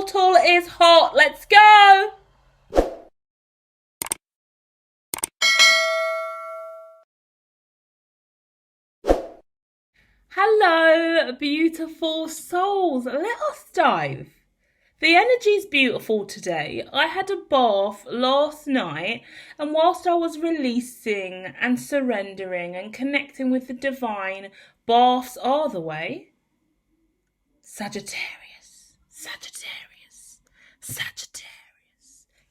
portal is hot. Let's go. Hello, beautiful souls. Let us dive. The energy's beautiful today. I had a bath last night, and whilst I was releasing and surrendering and connecting with the divine, baths are the way. Sagittarius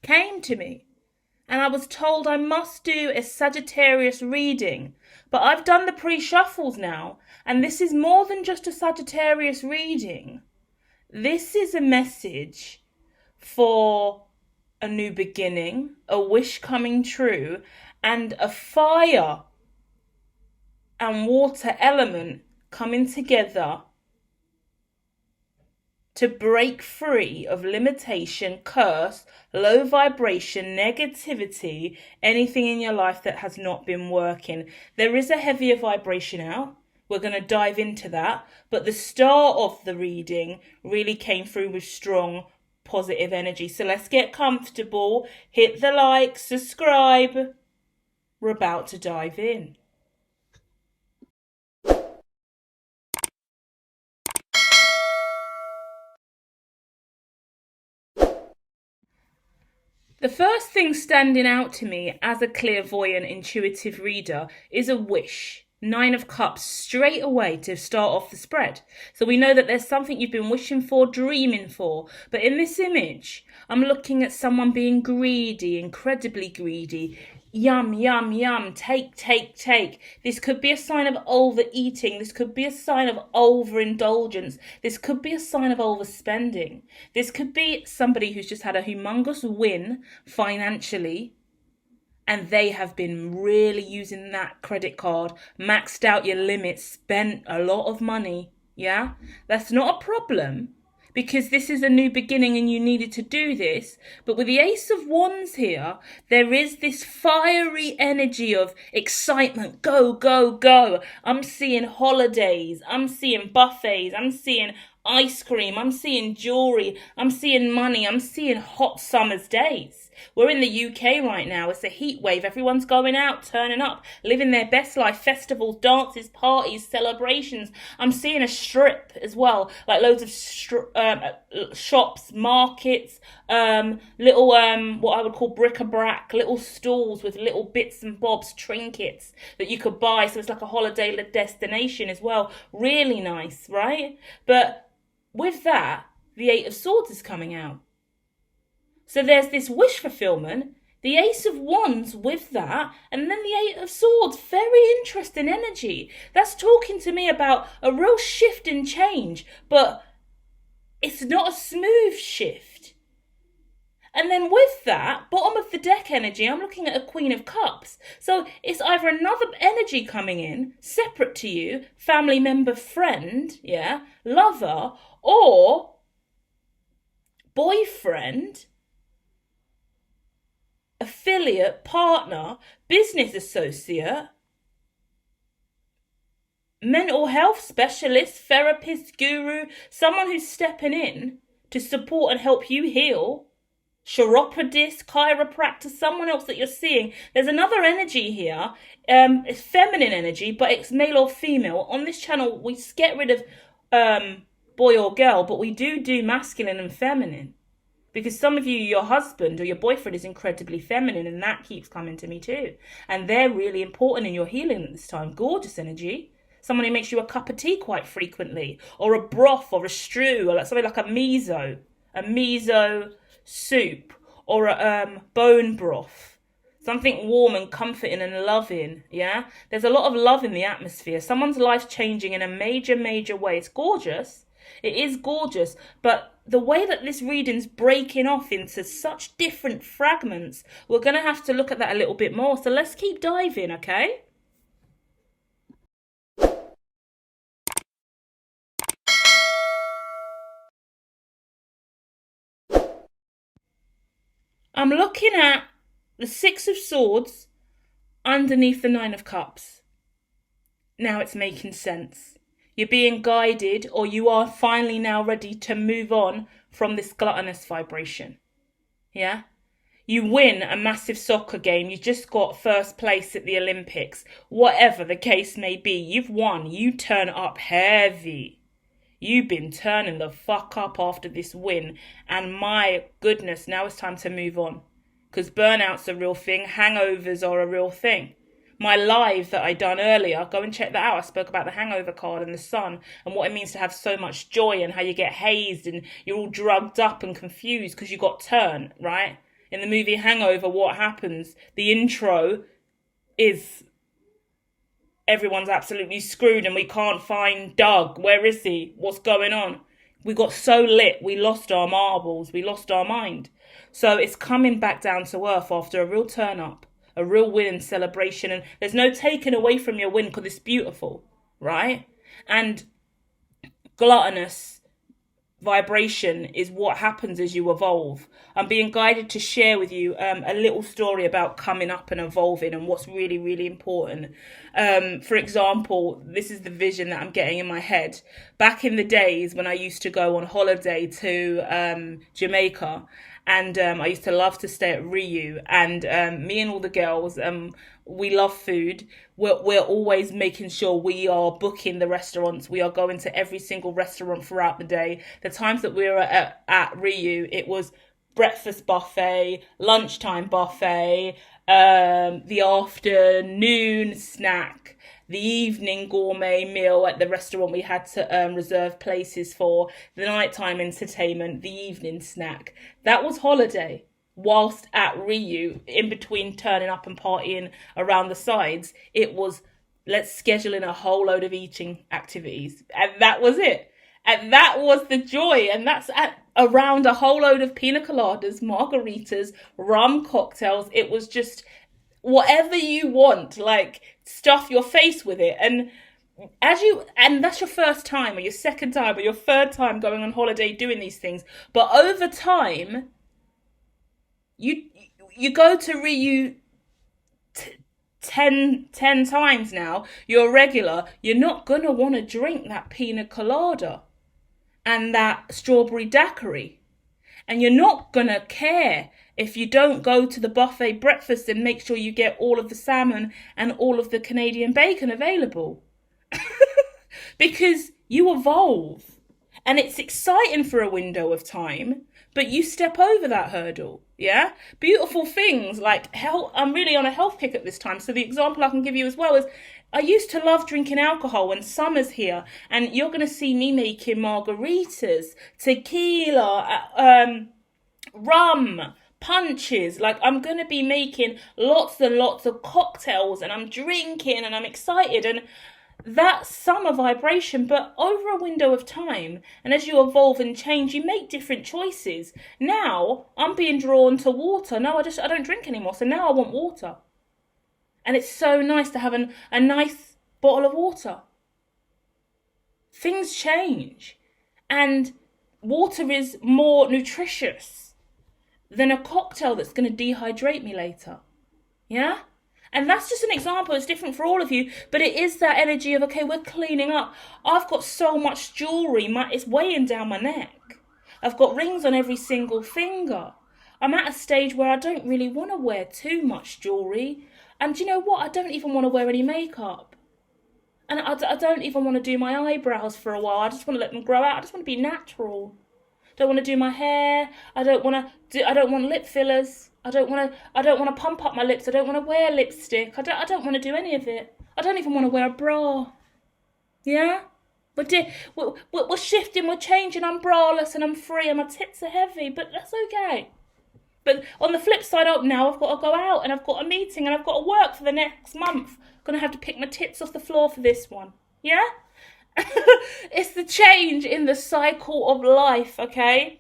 came to me, and I was told I must do a Sagittarius reading. But I've done the pre-shuffles now, and this is more than just a Sagittarius reading. This is a message for a new beginning, a wish coming true, and a fire and water element coming together to break free of limitation, curse, low vibration, negativity, anything in your life that has not been working. There is a heavier vibration out. We're going to dive into that. But the start of the reading really came through with strong, positive energy. So let's get comfortable. Hit the like, subscribe. We're about to dive in. The first thing standing out to me as a clairvoyant, intuitive reader is a wish. 9 of Cups straight away to start off the spread. So we know that there's something you've been wishing for, dreaming for. But in this image, I'm looking at someone being greedy, incredibly greedy. Yum, yum, yum, take. This could be a sign of overeating. This could be a sign of overindulgence. This could be a sign of overspending. This could be somebody who's just had a humongous win financially, and they have been really using that credit card, maxed out your limits, spent a lot of money. Yeah, that's not a problem, because this is a new beginning and you needed to do this. But with the Ace of Wands here, there is this fiery energy of excitement. Go. I'm seeing holidays. I'm seeing buffets. I'm seeing ice cream. I'm seeing jewelry. I'm seeing money. I'm seeing hot summer's days. We're in the UK right now. It's a heat wave. Everyone's going out, turning up, living their best life. Festivals, dances, parties, celebrations. I'm seeing a strip as well, like loads of shops, markets, little what I would call bric-a-brac, little stalls with little bits and bobs, trinkets that you could buy. So it's like a holiday destination as well. Really nice, right? But with that, the 8 of Swords is coming out. So there's this wish fulfillment, the Ace of Wands with that, and then the 8 of Swords. Very interesting energy. That's talking to me about a real shift and change, but it's not a smooth shift. And then with that, bottom of the deck energy, I'm looking at a Queen of Cups. So it's either another energy coming in, separate to you, family member, friend, yeah, lover, or boyfriend, affiliate, partner, business associate, mental health specialist, therapist, guru, someone who's stepping in to support and help you heal, chiropodist, chiropractor, someone else that you're seeing. There's another energy here. It's feminine energy, but it's male or female. On this channel, we get rid of boy or girl, but we do masculine and feminine. Because some of you, your husband or your boyfriend is incredibly feminine, and that keeps coming to me too. And they're really important in your healing at this time. Gorgeous energy. Someone who makes you a cup of tea quite frequently, or a broth, or a stew, or like something like a miso soup, or a bone broth. Something warm and comforting and loving, yeah? There's a lot of love in the atmosphere. Someone's life's changing in a major way. It's gorgeous. It is gorgeous, but the way that this reading's breaking off into such different fragments, we're going to have to look at that a little bit more. So let's keep diving, okay? I'm looking at the 6 of Swords underneath the 9 of Cups. Now it's making sense. You're being guided, or you are finally now ready to move on from this gluttonous vibration. Yeah? You win a massive soccer game. You just got first place at the Olympics. Whatever the case may be, you've won. You turn up heavy. You've been turning the fuck up after this win. And my goodness, now it's time to move on. Because burnout's a real thing. Hangovers are a real thing. My live that I done earlier, go and check that out. I spoke about the hangover card and the sun and what it means to have so much joy and how you get hazed and you're all drugged up and confused because you got turned, right? In the movie Hangover, what happens? The intro is everyone's absolutely screwed and we can't find Doug. Where is he? What's going on? We got so lit, we lost our marbles, we lost our mind. So it's coming back down to earth after a real turn up, a real win and celebration. And there's no taking away from your win because it's beautiful, right? And gluttonous vibration is what happens as you evolve. I'm being guided to share with you a little story about coming up and evolving and what's really, really important. For example, this is the vision that I'm getting in my head. Back in the days when I used to go on holiday to Jamaica, and I used to love to stay at Riu, and me and all the girls, we love food. We're always making sure we are booking the restaurants. We are going to every single restaurant throughout the day. The times that we were at Riu, it was breakfast buffet, lunchtime buffet, the afternoon snack, the evening gourmet meal at the restaurant we had to reserve places for, the nighttime entertainment, the evening snack. That was holiday. Whilst at Riu, in between turning up and partying around the sides, it was, let's schedule in a whole load of eating activities. And that was it. And that was the joy. And that's around a whole load of pina coladas, margaritas, rum cocktails. It was just whatever you want, like stuff your face with it. And that's your first time or your second time or your third time going on holiday doing these things. But over time, you go to Riu 10 times now, you're a regular, you're not going to want to drink that pina colada and that strawberry daiquiri. And you're not going to care if you don't go to the buffet breakfast and make sure you get all of the salmon and all of the Canadian bacon available. Because you evolve. And it's exciting for a window of time, but you step over that hurdle, yeah? Beautiful things like health. I'm really on a health kick at this time. So the example I can give you as well is I used to love drinking alcohol when summer's here, and you're going to see me making margaritas, tequila, rum, punches. Like I'm going to be making lots and lots of cocktails, and I'm drinking and I'm excited, and that's summer vibration. But over a window of time, and as you evolve and change, you make different choices. Now I'm being drawn to water. No, I don't drink anymore, so now I want water. And it's so nice to have a nice bottle of water. Things change. And water is more nutritious than a cocktail that's going to dehydrate me later. Yeah? And that's just an example. It's different for all of you. But it is that energy of, okay, we're cleaning up. I've got so much jewellery. It's weighing down my neck. I've got rings on every single finger. I'm at a stage where I don't really want to wear too much jewellery. And do you know what? I don't even want to wear any makeup. And I don't even want to do my eyebrows for a while. I just want to let them grow out. I just want to be natural. Don't want to do my hair. I don't want lip fillers. I don't want to pump up my lips. I don't want to wear lipstick. I don't want to do any of it. I don't even want to wear a bra. Yeah? We're shifting, we're changing. I'm braless and I'm free and my tits are heavy, but that's okay. But on the flip side, now I've got to go out and I've got a meeting and I've got to work for the next month. I'm going to have to pick my tits off the floor for this one. Yeah? It's the change in the cycle of life, okay?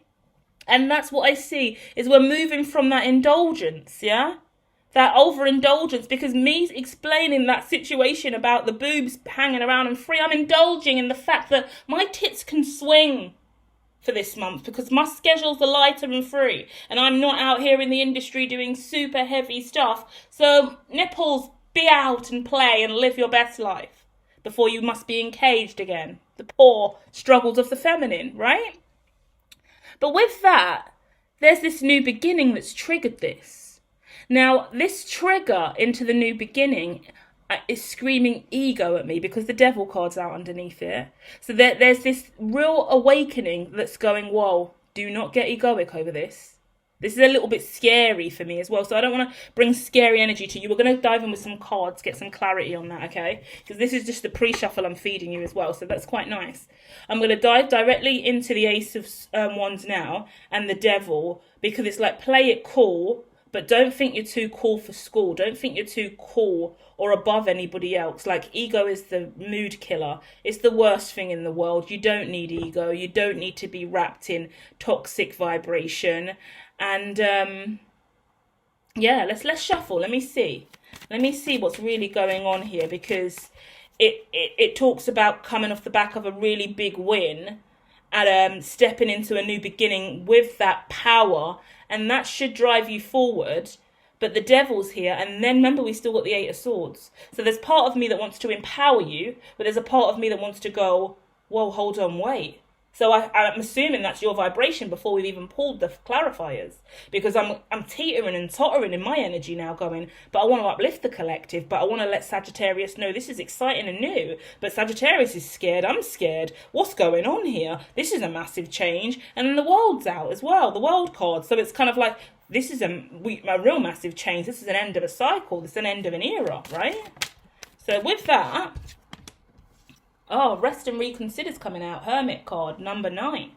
And that's what I see, is we're moving from that indulgence, yeah? That overindulgence, because me explaining that situation about the boobs hanging around and free, I'm indulging in the fact that my tits can swing for this month because my schedules are lighter and free and I'm not out here in the industry doing super heavy stuff. So nipples, be out and play and live your best life before you must be encaged again. The poor struggles of the feminine, right? But with that, there's this new beginning that's triggered this. Now, this trigger into the new beginning is screaming ego at me because the devil card's out underneath it. So there's this real awakening that's going, whoa, do not get egoic over this. This is a little bit scary for me as well. So I don't want to bring scary energy to you. We're going to dive in with some cards, get some clarity on that, okay? Because this is just the pre-shuffle I'm feeding you as well. So that's quite nice. I'm going to dive directly into the Ace of Wands now and the Devil, because it's like, play it cool, but don't think you're too cool for school. Don't think you're too cool or above anybody else. Like, ego is the mood killer. It's the worst thing in the world. You don't need ego. You don't need to be wrapped in toxic vibration. And yeah, let's shuffle. Let me see what's really going on here, because it talks about coming off the back of a really big win and stepping into a new beginning with that power, and that should drive you forward. But the devil's here, and then remember, we still got the Eight of Swords. So there's part of me that wants to empower you, but there's a part of me that wants to go, whoa, hold on, wait. So I'm assuming that's your vibration before we've even pulled the clarifiers, because I'm teetering and tottering in my energy now, going, but I want to uplift the collective, but I want to let Sagittarius know this is exciting and new, but Sagittarius is scared, I'm scared, what's going on here? This is a massive change. And then the World's out as well, the World card. So it's kind of like, this is a real massive change. This is an end of a cycle. This is an end of an era, right? So with that, oh, Rest and Reconsider's coming out. Hermit card, number 9.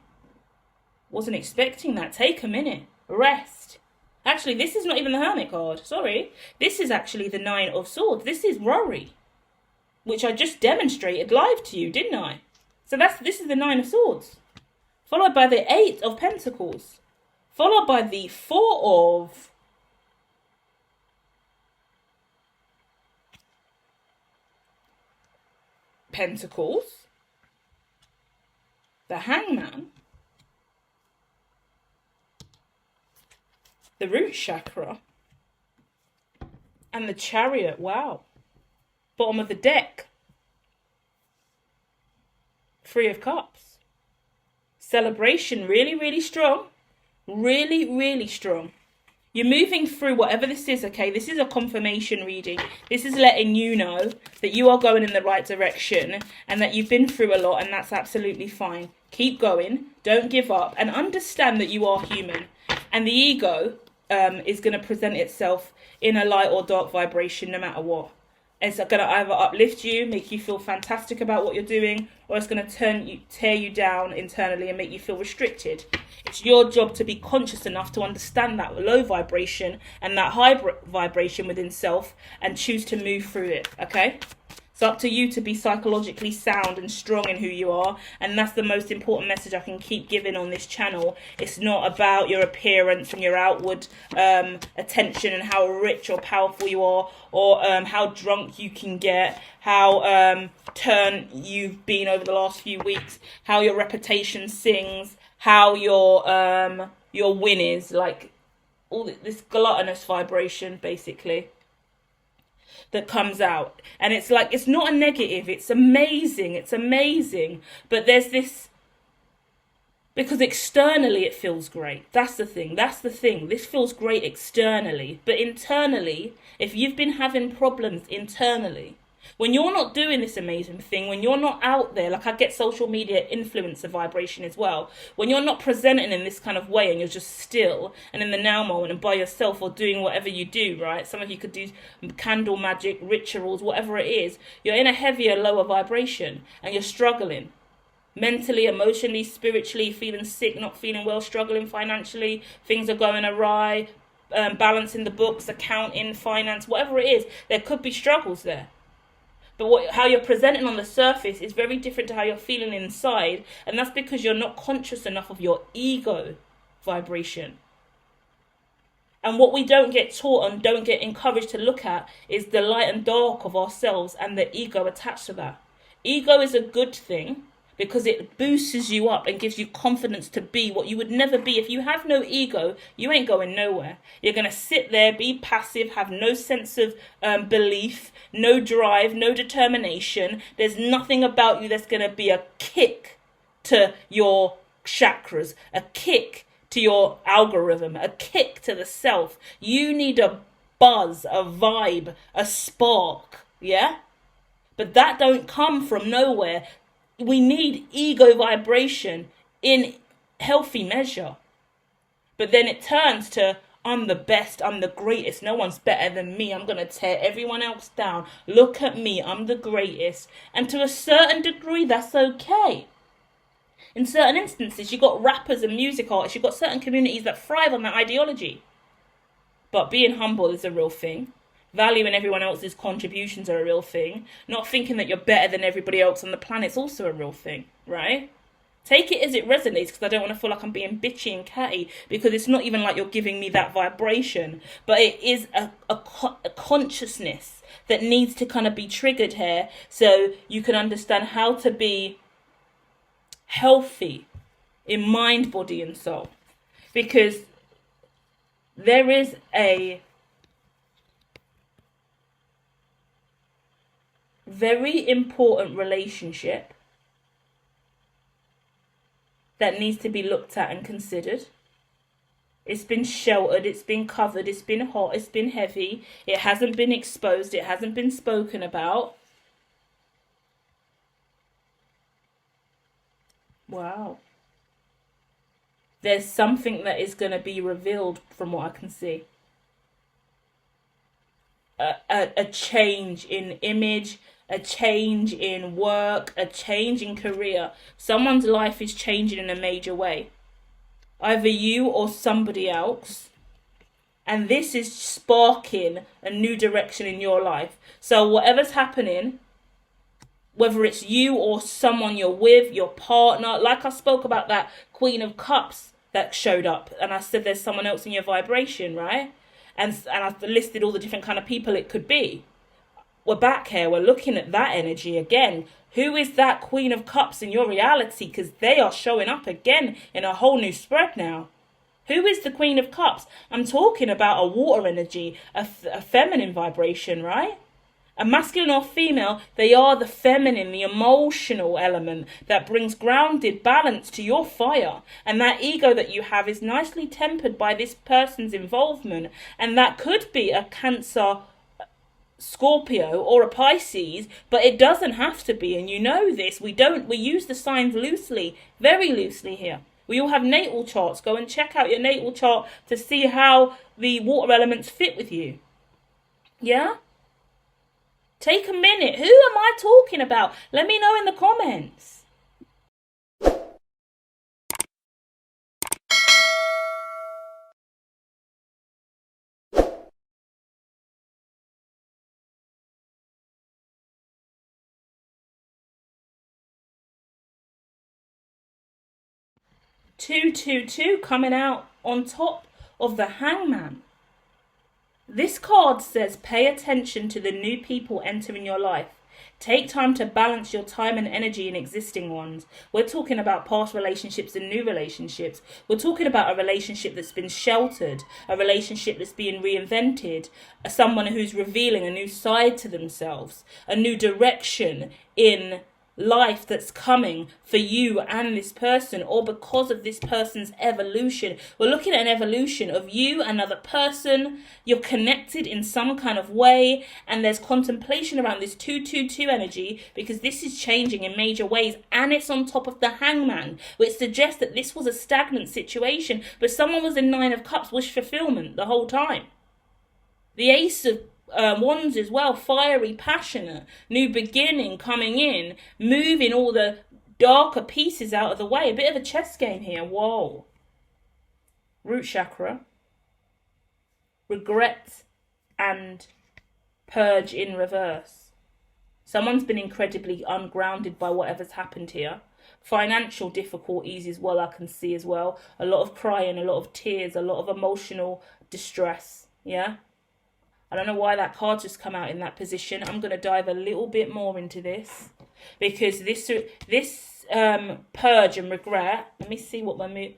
Wasn't expecting that. Take a minute. Rest. Actually, this is not even the Hermit card. Sorry. This is actually the 9 of Swords. This is worry, which I just demonstrated live to you, didn't I? So this is the 9 of Swords. Followed by the 8 of Pentacles. Followed by the 4 of Pentacles, the Hangman, the Root Chakra, and the Chariot. Wow. Bottom of the deck, 3 of Cups. Celebration, really, really strong. Really, really strong. You're moving through whatever this is, okay? This is a confirmation reading. This is letting you know that you are going in the right direction and that you've been through a lot, and that's absolutely fine. Keep going. Don't give up. And understand that you are human. And the ego is going to present itself in a light or dark vibration no matter what. It's going to either uplift you, make you feel fantastic about what you're doing, or it's going to tear you down internally and make you feel restricted. It's your job to be conscious enough to understand that low vibration and that high vibration within self and choose to move through it, okay? It's up to you to be psychologically sound and strong in who you are, and that's the most important message I can keep giving on this channel. It's not about your appearance and your outward attention and how rich or powerful you are, or how drunk you can get, how turned you've been over the last few weeks, how your reputation sings, how your win is, like all this gluttonous vibration basically that comes out. And it's like, it's not a negative, it's amazing, but there's this, because externally it feels great. That's the thing. This feels great externally, but internally, if you've been having problems internally, when you're not doing this amazing thing, when you're not out there, like I get social media influencer vibration as well, when you're not presenting in this kind of way and you're just still and in the now moment and by yourself or doing whatever you do, right? Some of you could do candle magic, rituals, whatever it is. You're in a heavier, lower vibration and you're struggling. Mentally, emotionally, spiritually, feeling sick, not feeling well, struggling financially, things are going awry, balancing the books, accounting, finance, whatever it is, there could be struggles there. But how you're presenting on the surface is very different to how you're feeling inside. And that's because you're not conscious enough of your ego vibration. And what we don't get taught and don't get encouraged to look at is the light and dark of ourselves and the ego attached to that. Ego is a good thing because it boosts you up and gives you confidence to be what you would never be. If you have no ego, you ain't going nowhere. You're going to sit there, be passive, have no sense of belief, no drive, no determination. There's nothing about you that's going to be a kick to your chakras, a kick to your algorithm, a kick to the self. You need a buzz, a vibe, a spark, yeah? But that don't come from nowhere. We need ego vibration in healthy measure. But then it turns to, I'm the best, I'm the greatest, no one's better than me, I'm going to tear everyone else down. Look at me, I'm the greatest. And to a certain degree, that's okay. In certain instances, you've got rappers and music artists, you've got certain communities that thrive on that ideology. But being humble is a real thing. Valuing everyone else's contributions are a real thing. Not thinking that you're better than everybody else on the planet is also a real thing, right? Take it as it resonates, because I don't want to feel like I'm being bitchy and catty, because it's not even like you're giving me that vibration. But it is a consciousness that needs to kind of be triggered here, so you can understand how to be healthy in mind, body and soul. Because there is a very important relationship that needs to be looked at and considered. It's been sheltered, it's been covered, it's been hot, it's been heavy, it hasn't been exposed, it hasn't been spoken about. Wow. There's something that is going to be revealed from what I can see. A change in image, a change in work, a change in career. Someone's life is changing in a major way. Either you or somebody else. And this is sparking a new direction in your life. So whatever's happening, whether it's you or someone you're with, your partner, like I spoke about that Queen of Cups that showed up, and I said there's someone else in your vibration, right? And I've listed all the different kind of people it could be. We're back here, we're looking at that energy again. Who is that Queen of Cups in your reality? Because they are showing up again in a whole new spread now. Who is the Queen of Cups? I'm talking about a water energy, a feminine vibration, right? A masculine or female, they are the feminine, the emotional element that brings grounded balance to your fire. And that ego that you have is nicely tempered by this person's involvement. And that could be a Cancer, Scorpio or a Pisces, but it doesn't have to be. And you know this. We use the signs loosely, very loosely here. We all have natal charts. Go and check out your natal chart to see how the water elements fit with you. Yeah? Take a minute. Who am I talking about? Let me know in the comments. Two coming out on top of the Hangman. This card says pay attention to the new people entering your life. Take time to balance your time and energy in existing ones. We're talking about past relationships and new relationships. We're talking about a relationship that's been sheltered, a relationship that's being reinvented, someone who's revealing a new side to themselves, a new direction in life that's coming for you and this person, or because of this person's evolution. We're looking at an evolution of you, another person. You're connected in some kind of way, and there's contemplation around this 222 energy, because this is changing in major ways, and it's on top of the Hangman, which suggests that this was a stagnant situation, but someone was in Nine of Cups, wish fulfillment the whole time. The Ace of Wands as well, fiery, passionate, new beginning coming in, moving all the darker pieces out of the way. A bit of a chess game here. Whoa. Root chakra. Regret and purge in reverse. Someone's been incredibly ungrounded by whatever's happened here. Financial difficulties as well, I can see as well. A lot of crying, a lot of tears, a lot of emotional distress. Yeah? I don't know why that card just come out in that position. I'm going to dive a little bit more into this, because this purge and regret. Let me see what my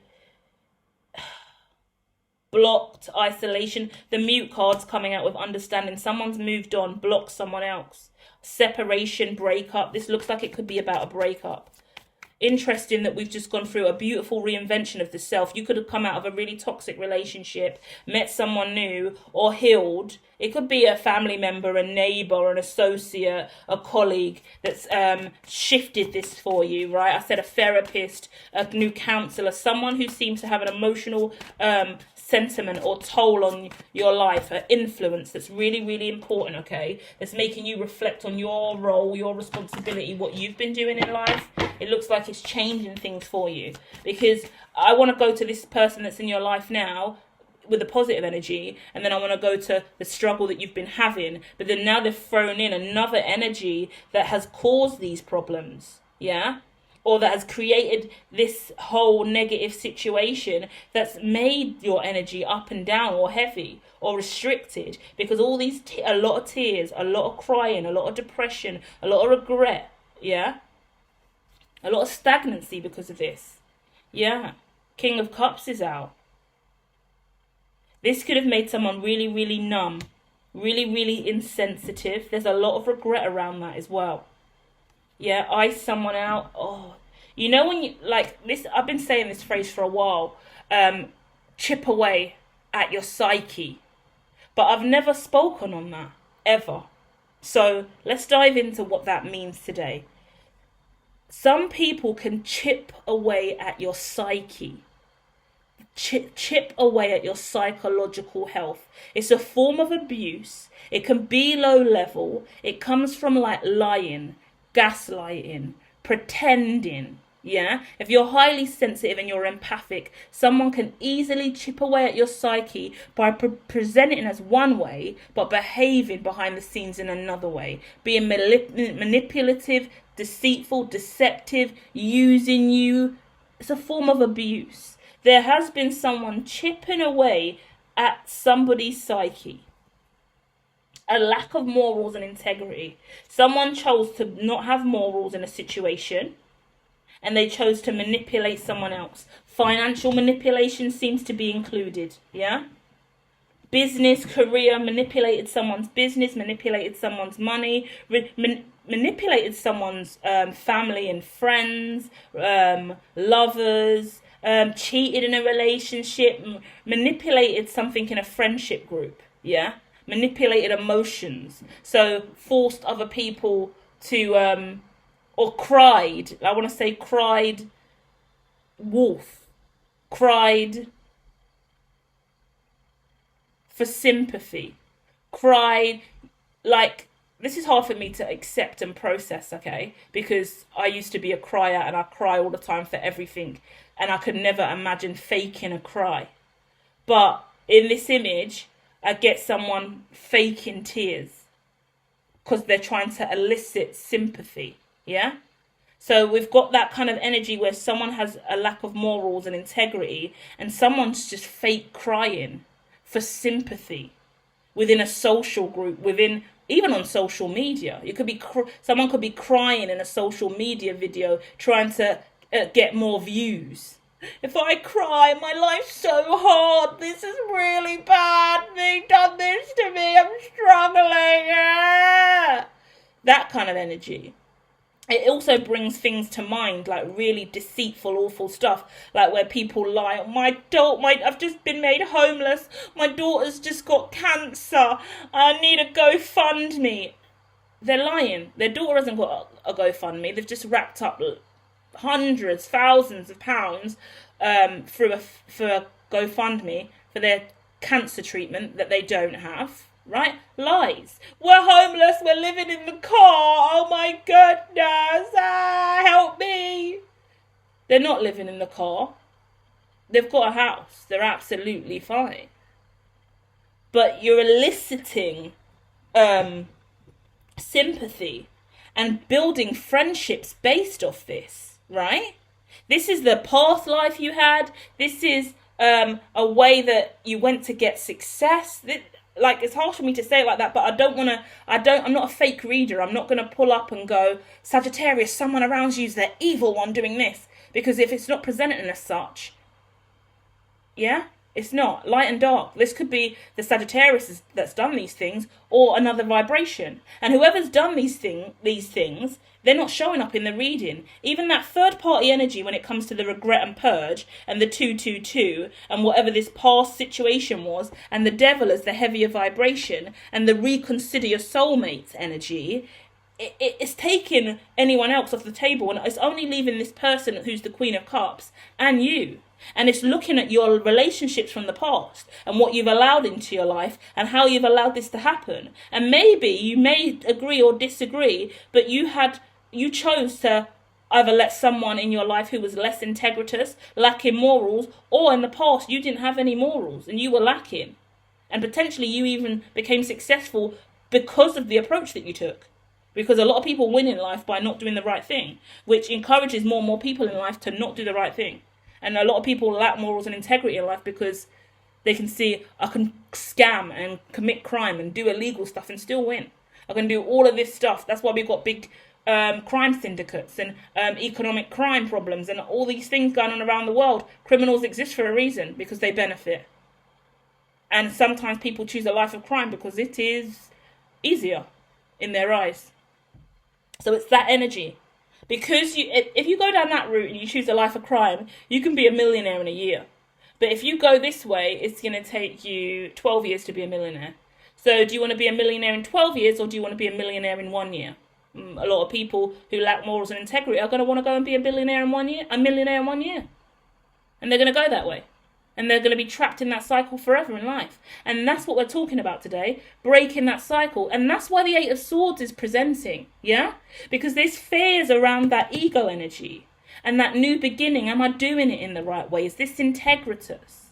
blocked, isolation. The mute card's coming out with understanding. Someone's moved on, blocked someone else. Separation, breakup. This looks like it could be about a breakup. interesting that we've just gone through a beautiful reinvention of the self. You could have come out of a really toxic relationship, met someone new, or healed. It could be a family member, a neighbor, an associate, a colleague that's shifted this for you, right? I said a therapist, a new counselor, someone who seems to have an emotional sentiment or toll on your life, an influence that's really, really important, okay? That's making you reflect on your role, your responsibility, what you've been doing in life. It looks like it's changing things for you, because I want to go to this person that's in your life now with a positive energy, and then I want to go to the struggle that you've been having, but then now they've thrown in another energy that has caused these problems, yeah? Or that has created this whole negative situation that's made your energy up and down or heavy or restricted, because all these a lot of tears, a lot of crying, a lot of depression, a lot of regret, yeah? A lot of stagnancy because of this, yeah? King of Cups is out. This could have made someone really, really numb, really, really insensitive. There's a lot of regret around that as well. Yeah, ice someone out. Oh, you know when you, like this, I've been saying this phrase for a while, chip away at your psyche. But I've never spoken on that, ever. So let's dive into what that means today. Some people can chip away at your psyche. Chip away at your psychological health. It's a form of abuse. It can be low level. It comes from like lying, gaslighting, pretending. Yeah, if you're highly sensitive and you're empathic, someone can easily chip away at your psyche by presenting as one way, but behaving behind the scenes in another way, being manipulative, deceitful, deceptive, using you. It's a form of abuse. There has been someone chipping away at somebody's psyche. A lack of morals and integrity. Someone chose to not have morals in a situation, and they chose to manipulate someone else. Financial manipulation seems to be included, yeah? Business, career, manipulated someone's business, manipulated someone's money, manipulated someone's family and friends, lovers, cheated in a relationship, manipulated something in a friendship group, yeah? Manipulated emotions, so forced other people to, or cried, I want to say cried wolf, cried for sympathy, cried, like, this is hard for me to accept and process, okay, because I used to be a crier and I cry all the time for everything, and I could never imagine faking a cry. But in this image, I get someone faking tears because they're trying to elicit sympathy, yeah? So we've got that kind of energy where someone has a lack of morals and integrity, and someone's just fake crying for sympathy within a social group, within, even on social media. You could be someone could be crying in a social media video trying to get more views. If I cry, my life's so hard, this is really bad, they've done this to me, I'm struggling. That kind of energy. It also brings things to mind, like really deceitful, awful stuff, like where people lie. I've just been made homeless. My daughter's just got cancer. I need a GoFundMe. They're lying. Their daughter hasn't got a GoFundMe. They've just racked up hundreds, thousands of pounds for a GoFundMe for their cancer treatment that they don't have. Right? Lies. We're homeless, we're living in the car, oh my goodness, help me. They're not living in the car. They've got a house. They're absolutely fine. But you're eliciting sympathy and building friendships based off this, right? This is the past life you had. This is a way that you went to get success. Like, it's hard for me to say it like that, but I'm not a fake reader. I'm not going to pull up and go, Sagittarius, someone around you is the evil one doing this. Because if it's not presented as such, yeah, It's not. Light and dark. This could be the Sagittarius that's done these things, or another vibration. And whoever's done these things, they're not showing up in the reading. Even that third party energy when it comes to the regret and purge and the 222 and whatever this past situation was, and the devil as the heavier vibration and the reconsider your soulmates energy, it's taking anyone else off the table, and it's only leaving this person who's the Queen of Cups and you. And it's looking at your relationships from the past and what you've allowed into your life and how you've allowed this to happen. And maybe you may agree or disagree, but you chose to either let someone in your life who was less integritous, lacking morals, or in the past you didn't have any morals and you were lacking. And potentially you even became successful because of the approach that you took. Because a lot of people win in life by not doing the right thing, which encourages more and more people in life to not do the right thing. And a lot of people lack morals and integrity in life because they can see, I can scam and commit crime and do illegal stuff and still win. I can do all of this stuff. That's why we've got big crime syndicates and economic crime problems and all these things going on around the world. Criminals exist for a reason, because they benefit. And sometimes people choose a life of crime because it is easier in their eyes. So it's that energy. Because if you go down that route and you choose a life of crime, you can be a millionaire in a year. But if you go this way, it's going to take you 12 years to be a millionaire. So do you want to be a millionaire in 12 years, or do you want to be a millionaire in 1 year? A lot of people who lack morals and integrity are going to want to go and be a millionaire in 1 year. And they're going to go that way. And they're going to be trapped in that cycle forever in life. And that's what we're talking about today, breaking that cycle. And that's why the Eight of Swords is presenting, yeah? Because there's fears around that ego energy and that new beginning. Am I doing it in the right way? Is this integritous?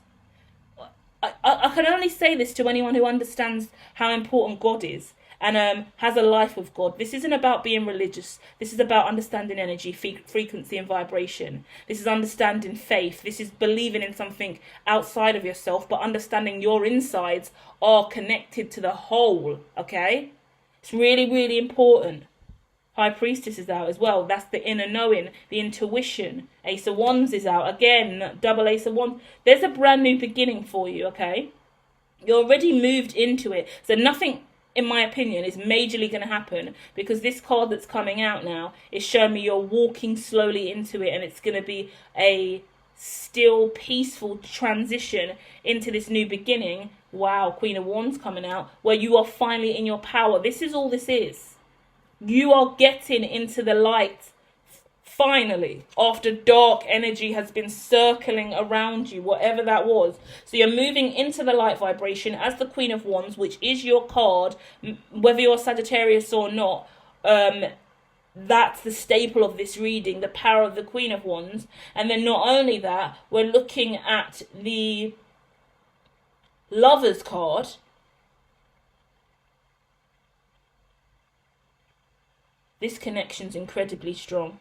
I can only say this to anyone who understands how important God is and has a life with God. This isn't about being religious. This is about understanding energy, frequency and vibration. This is understanding faith. This is believing in something outside of yourself, but understanding your insides are connected to the whole, okay? It's really, really important. High Priestess is out as well. That's the inner knowing, the intuition. Ace of Wands is out. Again, double Ace of Wands. There's a brand new beginning for you, okay? You're already moved into it. So nothing, in my opinion, is majorly going to happen, because this card that's coming out now is showing me you're walking slowly into it, and it's going to be a still peaceful transition into this new beginning. Wow, Queen of Wands coming out, where you are finally in your power. This is all this is. You are getting into the light finally, after dark energy has been circling around you, whatever that was. So you're moving into the light vibration as the Queen of Wands, which is your card, whether you're Sagittarius or not. That's the staple of this reading, the power of the Queen of Wands. And then not only that, we're looking at the Lovers card. This connection's incredibly strong.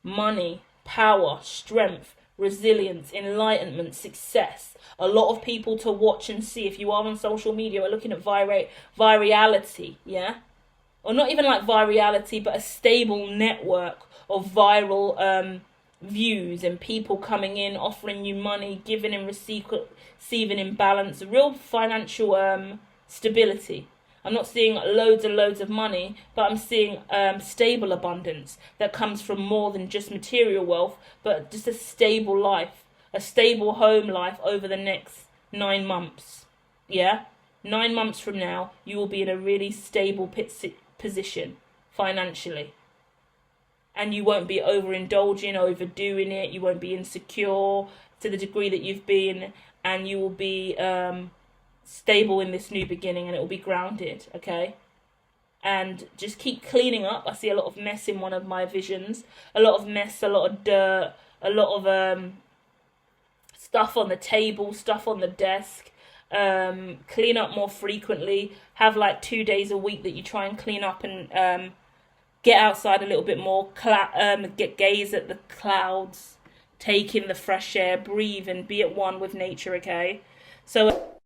Money, power, strength, resilience, enlightenment, success. A lot of people to watch and see. If you are on social media, we're looking at virality, yeah? Or not even like virality, but a stable network of viral views and people coming in, offering you money, giving and receiving in balance. Real financial stability. I'm not seeing loads and loads of money, but I'm seeing stable abundance that comes from more than just material wealth, but just a stable life, a stable home life over the next 9 months. Yeah? 9 months from now, you will be in a really stable position financially. And you won't be overindulging, overdoing it. You won't be insecure to the degree that you've been, and you will be stable in this new beginning, and it will be grounded, okay? And just keep cleaning up. I see a lot of mess in one of my visions. A lot of mess, a lot of dirt, a lot of stuff on the table, stuff on the desk. Clean up more frequently. Have like 2 days a week that you try and clean up and get outside a little bit more. Gaze at the clouds, take in the fresh air, breathe and be at one with nature, okay? So